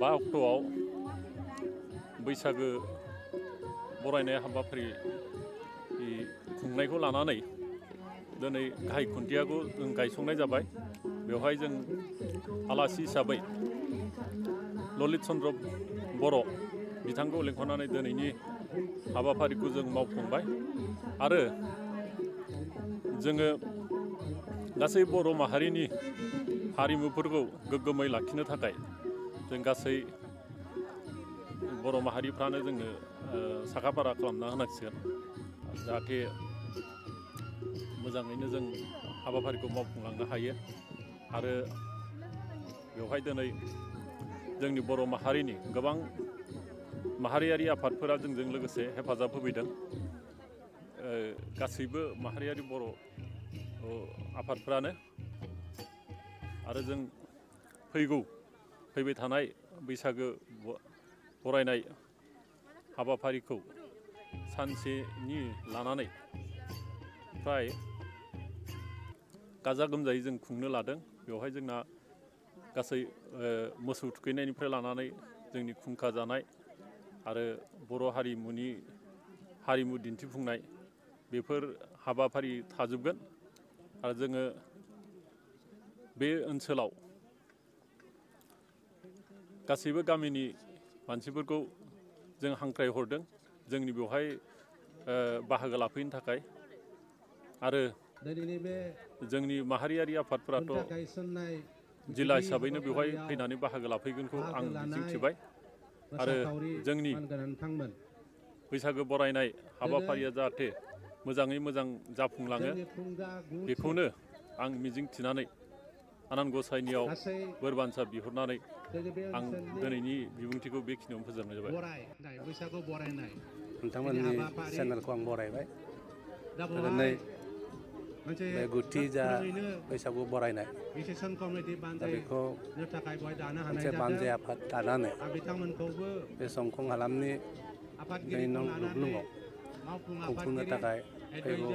5 अक्ट'आव बैसागो बरायनाय हाबाफारि खुंनायखौ लानानै दिनै गाहाय खुन्थियाखौ जों गायसंनाय जाबाय। बेवहाय जों आलासि हिसाबै ललित चन्द्र बर' बिथांखौ लेंहरनानै दिनैनि हाबाफारिखौ जों मावफुंबाय आरो जोङो गासै बर' माहारिनि हारिमुफोरखौ गोग्गोमै लाखिनो थाखाय जों गासै बर' माहारिफ्रानो जोङो साखाफारा खालामना होनांसिगोन जाहाथे मोजाङैनो जों हाबाफारिखौ मावफुंलांनो हायो आरो बेवहाय दिनै जोंनि बर' माहारिनि गोबां माहारियारि आफादफोरा जोंजों लोगोसे हेफाजाब होफैदों। गासैबो माहारियारि बर' आफादफ्रानो आरो जों फैबाय थानाय बैसागो बरायनाय हाबाफारिखौ सानसेनि लानानै फ्राय गाजा गोमजायै जों खुंनो लादों। बेवहाय जोंना गासै मोसौ थुखैनायनिफ्राय लानानै जोंनि खुंखा जानाय आरो बर' हारिमु दिन्थिफुंनाय बेफोर हाबाफारि थाजोबगोन आरो जोङो बे ओनसोलाव गासैबो गामिनि मानसिफोरखौ जों हांख्रायहरदों जोंनि बेवहाय बाहागो लाफैनो थाखाय आरो जोंनि माहारियारि आफादफोराथ' जिल्ला हिसाबैनो बेवहाय फैनानै बाहागो लाफैगोनखौ आं मिजिंथिबाय आरो जोंनि बैसागो बरायनाय हाबाफारिया जाहाथे मोजाङै मोजां जाफुंलाङो बेखौनो आं मिजिंथिनानै आनान गसाइनियाव बोर बान्सा बिहरनानै आं दिनैनि बिबुंथिखौ बेखिनियावनो फोजोबनाय जाबाय। बैसागु बरायनाय नोंथांमोननि चेनेलखौ आं बरायबाय। दिनै बे गुथि जा बैसागु बरायनाय दा बेखौ मोनसे बानजाय आफाद दानानै बे संकं हालामनि 2 नं रुगलुङाव खुंफुंनो थाखाय फैगौ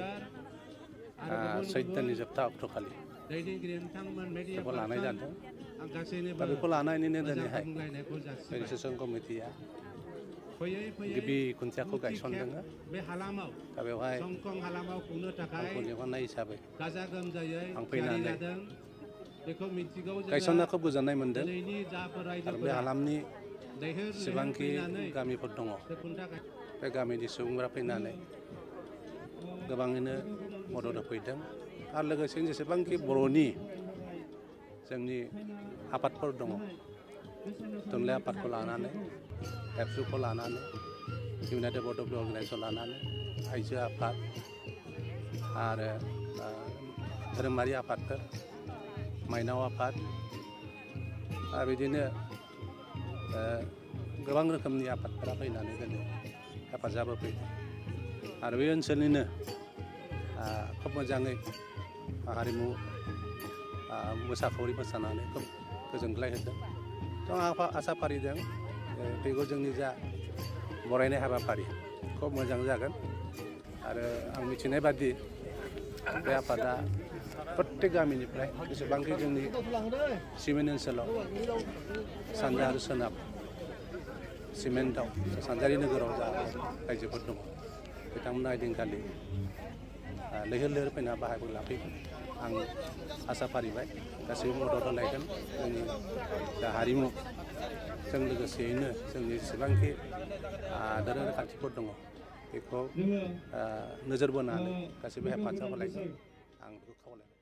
सैत दाननि जोबथा अक्ट'खालि बेखौ लानाय जादों। दा बेखौ लानानैनो दिनैहाय रेजिस्ट्रेसन कमिटिया गिबि खुन्थियाखौ गायसनदों। दा बेवहाय आंखौ लिंहरनाय हिसाबै आं फैनानै गायसनना खोब गोजोननाय मोन्दों आरो बे हालामनि जेसेबांखि गामिफोर दङ बे गामिनि सुबुंफोरा फैनानै गोबाङैनो मदद होफैदों आरो लोगोसेनो जेसेबांखि बर'नि जोंनि आफादफोर दङ थुनलाइ आफादखौ लानानै एबसुखौ लानानै इउनाइटेड बड' अर्गानाइजेसन लानानै आइजो आफाद आरो धोरोमारि आफादफोर माइनाव आफाद आरो बिदिनो गोबां रोखोमनि आफादफोरा फैनानै दिनै हेफाजाब होफैदों आरो बे ओनसोलनिनो खोब मोजाङै हारिमु मोसाखावरि मोसानानै खोब गोजोनग्लाय होदों। थ' आं आसा फारिदों फैगौ जोंनि जा बरायनाय हाबाफारि खोब मोजां जागोन आरो आं मिथिनाय बादि बे आफादा प्रत्येक गामिनिफ्राय जेसेबांखि जोंनि सिमेन्ट ओनसोलाव सानजा आरो सोनाब सिमेन्टआव सानजारि नोगोराव जा रायजोफोर दङ बिथांमोना ओइदिनखालि लैहोर लैहोर फैना बाहागो लाफैगोन। आं आसा फारिबाय गासैबो मदद होलायगोन जोंनि जा हारिमुजों लोगोसेयैनो जोंनि जेसेबांखि दोरोङारि खान्थिफोर दङ बेखौ नोजोर बोनानै गासैबो हेफाजाब होलायगोन आं बेखौ खावलायबाय।